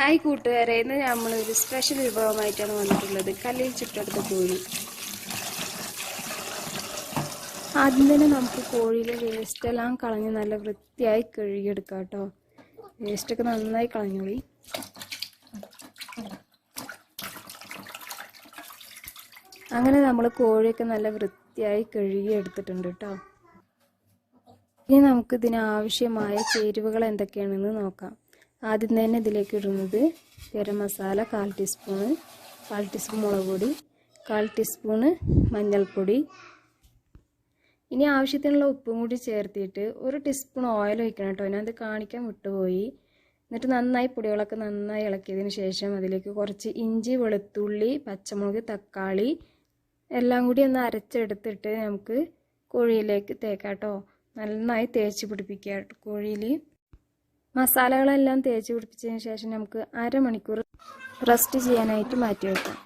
Hi കൂട്ടുകാരെ, ഇന്ന് നമ്മളൊരു സ്പെഷ്യൽ വിഭവമായിട്ടാണ് വന്നിട്ടുള്ളത്. കല്ലിൽ ചുട്ടെടുത്ത കോഴി. ആദ്യം തന്നെ നമുക്ക് കോഴിയിലെ വേസ്റ്റെല്ലാം കളഞ്ഞ് നല്ല വൃത്തിയായി കഴുകിയെടുക്കാം കേട്ടോ. വേസ്റ്റൊക്കെ നന്നായി കളഞ്ഞോളി. അങ്ങനെ നമ്മൾ കോഴിയൊക്കെ നല്ല വൃത്തിയായി കഴുകി എടുത്തിട്ടുണ്ട് കേട്ടോ. ഇനി നമുക്ക് ഇതിനാവശ്യമായ ചേരുവകൾ എന്തൊക്കെയാണെന്ന് നോക്കാം. ആദ്യം തന്നെ ഇതിലേക്ക് ഇടുന്നത് ഗരം മസാല 1/4 ടീസ്പൂണ്, 1/4 ടീസ്പൂൺ മുളക് പൊടി, 1/4 ടീസ്പൂണ് മഞ്ഞൾപ്പൊടി. ഇനി ആവശ്യത്തിനുള്ള ഉപ്പും കൂടി ചേർത്തിട്ട് 1 ടീസ്പൂൺ ഓയിൽ ഒഴിക്കണം കേട്ടോ. ഞാനത് കാണിക്കാൻ വിട്ടുപോയി. എന്നിട്ട് നന്നായി പൊടികളൊക്കെ നന്നായി ഇളക്കിയതിന് ശേഷം അതിലേക്ക് കുറച്ച് ഇഞ്ചി, വെളുത്തുള്ളി, പച്ചമുളക്, തക്കാളി എല്ലാം കൂടി ഒന്ന് അരച്ചെടുത്തിട്ട് നമുക്ക് കോഴിയിലേക്ക് തേക്കാം കേട്ടോ. നന്നായി തേച്ച് പിടിപ്പിക്കുക കോഴിയിൽ. മസാലകളെല്ലാം തേച്ച് പിടിപ്പിച്ചതിന് ശേഷം നമുക്ക് അരമണിക്കൂർ റെസ്റ്റ് ചെയ്യാനായിട്ട് മാറ്റി വെക്കാം.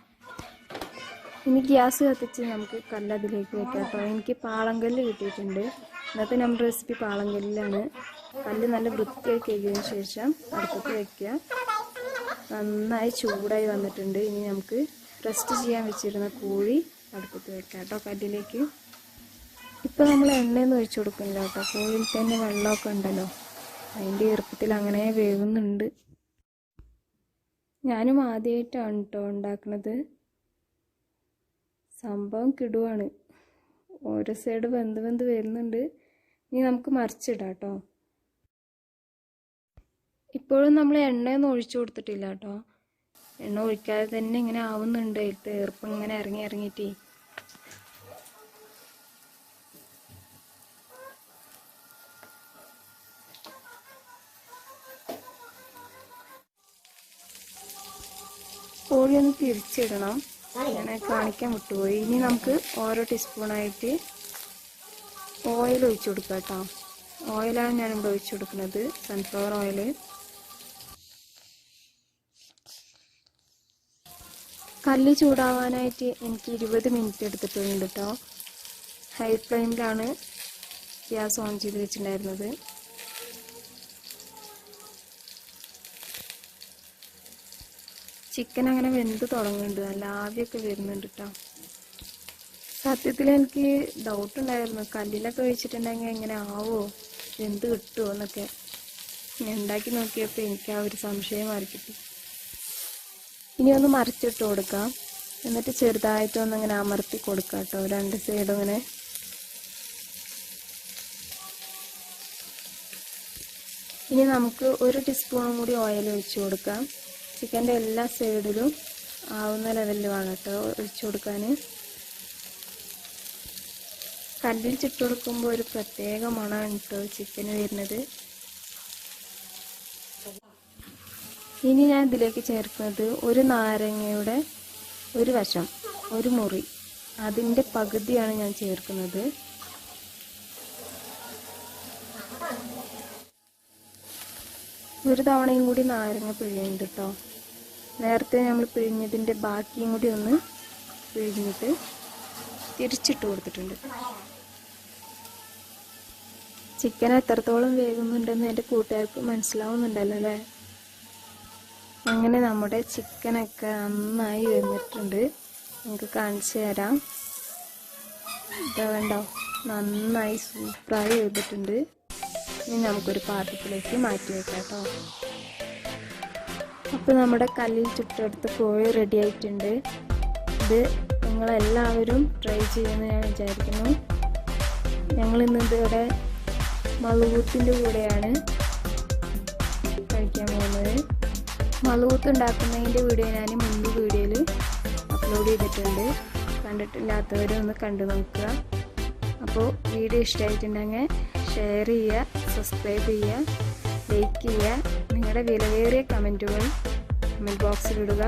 ഇനി ഗ്യാസ് കത്തിച്ച് നമുക്ക് കല്ല് അതിലേക്ക് വെക്കാം കേട്ടോ. എനിക്ക് പാളങ്കല്ല് കിട്ടിയിട്ടുണ്ട്. ഇന്നത്തെ നമ്മുടെ റെസിപ്പി പാളങ്കല്ലിലാണ്. കല്ല് നല്ല വൃത്തിയായി കഴുകിയതിന് ശേഷം അടുപ്പത്ത് വയ്ക്കുക. നന്നായി ചൂടായി വന്നിട്ടുണ്ട്. ഇനി നമുക്ക് റെസ്റ്റ് ചെയ്യാൻ വെച്ചിരുന്ന കോഴി അടുപ്പത്ത് വെക്കാം കേട്ടോ കല്ലിലേക്ക്. ഇപ്പോൾ നമ്മൾ എണ്ണയൊന്നും ഒഴിച്ചു കൊടുക്കുന്നില്ല കേട്ടോ. കോഴിയിൽ തന്നെ വെള്ളമൊക്കെ ഉണ്ടല്ലോ, അതിൻ്റെ ഈർപ്പത്തിൽ അങ്ങനെ വേവുന്നുണ്ട്. ഞാനും ആദ്യമായിട്ടാണ് കേട്ടോ ഉണ്ടാക്കുന്നത്. സംഭവം കിടുവാണ്. ഓരോ സൈഡ് വെന്ത് വരുന്നുണ്ട്. ഇനി നമുക്ക് മറിച്ചിടാം കേട്ടോ. ഇപ്പോഴും നമ്മൾ എണ്ണയൊന്നും ഒഴിച്ചു കൊടുത്തിട്ടില്ല കേട്ടോ. എണ്ണ ഒഴിക്കാതെ തന്നെ ഇങ്ങനെ ആവുന്നുണ്ട്. അതിലത്തെ ഈർപ്പം ഇങ്ങനെ ഇറങ്ങിയിട്ടേ. കോഴി ഒന്ന് തിരിച്ചിടണം. ഞാൻ കാണിക്കാൻ വിട്ടുപോയി. ഇനി നമുക്ക് ഓരോ ടീസ്പൂണായിട്ട് ഓയിൽ ഒഴിച്ചു കൊടുക്കാം കേട്ടോ. ഓയിലാണ് ഞാനിവിടെ ഒഴിച്ചു കൊടുക്കുന്നത്, സൺഫ്ലവർ ഓയിൽ. കല്ല് ചൂടാവാനായിട്ട് എനിക്ക് 20 മിനിറ്റ് എടുത്തിട്ടുണ്ട് കേട്ടോ. ഹൈ ഫ്ലെയിമിലാണ് ഗ്യാസ് ഓൺ ചെയ്ത് വെച്ചിട്ടുണ്ടായിരുന്നത്. ചിക്കൻ അങ്ങനെ വെന്ത് തുടങ്ങുന്നുണ്ട്. നല്ല ആവിയൊക്കെ വരുന്നുണ്ട് കേട്ടോ. സത്യത്തിൽ എനിക്ക് ഡൗട്ട് ഉണ്ടായിരുന്നു, കല്ലിലൊക്കെ ഒഴിച്ചിട്ടുണ്ടെങ്കിൽ എങ്ങനെ ആവോ, വെന്ത് കിട്ടുമോ എന്നൊക്കെ. ഉണ്ടാക്കി നോക്കിയപ്പോൾ എനിക്ക് ആ ഒരു സംശയം മാറി കിട്ടി. ഇനി ഒന്ന് മറിച്ചിട്ട് കൊടുക്കാം. എന്നിട്ട് ചെറുതായിട്ടൊന്നിങ്ങനെ അമർത്തി കൊടുക്കാം കേട്ടോ, 2 സൈഡും ഇങ്ങനെ. ഇനി നമുക്ക് 1 ടീസ്പൂണും കൂടി ഓയിൽ ഒഴിച്ചു കൊടുക്കാം. ചിക്കൻ്റെ എല്ലാ സൈഡിലും ആവുന്ന ലെവലിൽ വേണം കേട്ടോ ഒഴിച്ചു കൊടുക്കാൻ. കല്ലിൽ ചുട്ട് കൊടുക്കുമ്പോൾ ഒരു പ്രത്യേക മണമാണ് കേട്ടോ ചിക്കന് വരുന്നത്. ഇനി ഞാൻ ഇതിലേക്ക് ചേർക്കുന്നത് 1 നാരങ്ങയുടെ 1 വശം, 1 മുറി, അതിൻ്റെ പകുതിയാണ് ഞാൻ ചേർക്കുന്നത്. ഒരു തവണയും കൂടി നാരങ്ങ പിഴിയുന്നുണ്ട് കേട്ടോ. നേരത്തെ നമ്മൾ പിഴിഞ്ഞതിൻ്റെ ബാക്കിയും കൂടി ഒന്ന് പിഴിഞ്ഞിട്ട് തിരിച്ചിട്ട് കൊടുത്തിട്ടുണ്ട്. ചിക്കൻ എത്രത്തോളം വേകുന്നുണ്ടെന്ന് എൻ്റെ കൂട്ടുകാർക്ക് മനസ്സിലാവുന്നുണ്ടല്ലോ അല്ലേ. അങ്ങനെ നമ്മുടെ ചിക്കനൊക്കെ നന്നായി വെന്തിട്ടുണ്ട്. നമുക്ക് കാണിച്ചു തരാം. ഇതാ വേണ്ടോ, നന്നായി സൂപ്പറായി വെന്തിട്ടുണ്ട്. ഇനി നമുക്കൊരു പാത്രത്തിലേക്ക് മാറ്റി വെക്കാം കേട്ടോ. അപ്പോൾ നമ്മുടെ കല്ലിൽ ചുട്ടെടുത്ത കോഴി റെഡി ആയിട്ടുണ്ട്. ഇത് നിങ്ങളെല്ലാവരും ട്രൈ ചെയ്യുമെന്ന് ഞാൻ വിചാരിക്കുന്നു. ഞങ്ങളിന്ന് ഇതിവിടെ മളുകൂത്തിൻ്റെ കൂടെയാണ് കഴിക്കാൻ പോകുന്നത്. മളുകൂത്ത് ഉണ്ടാക്കുന്നതിൻ്റെ വീഡിയോ ഞാൻ മുൻപ് വീഡിയോയിൽ അപ്ലോഡ് ചെയ്തിട്ടുണ്ട്. കണ്ടിട്ടില്ലാത്തവരൊന്ന് കണ്ടു നോക്കുക. അപ്പോൾ വീഡിയോ ഇഷ്ടമായിട്ടുണ്ടെങ്കിൽ ഷെയർ ചെയ്യുക, സബ്സ്ക്രൈബ് ചെയ്യുക, ലൈക്ക് ചെയ്യുക. നിങ്ങളുടെ വിലയേറിയ കമൻറ്റുകൾ കമൻറ്റ് ബോക്സിലിടുക.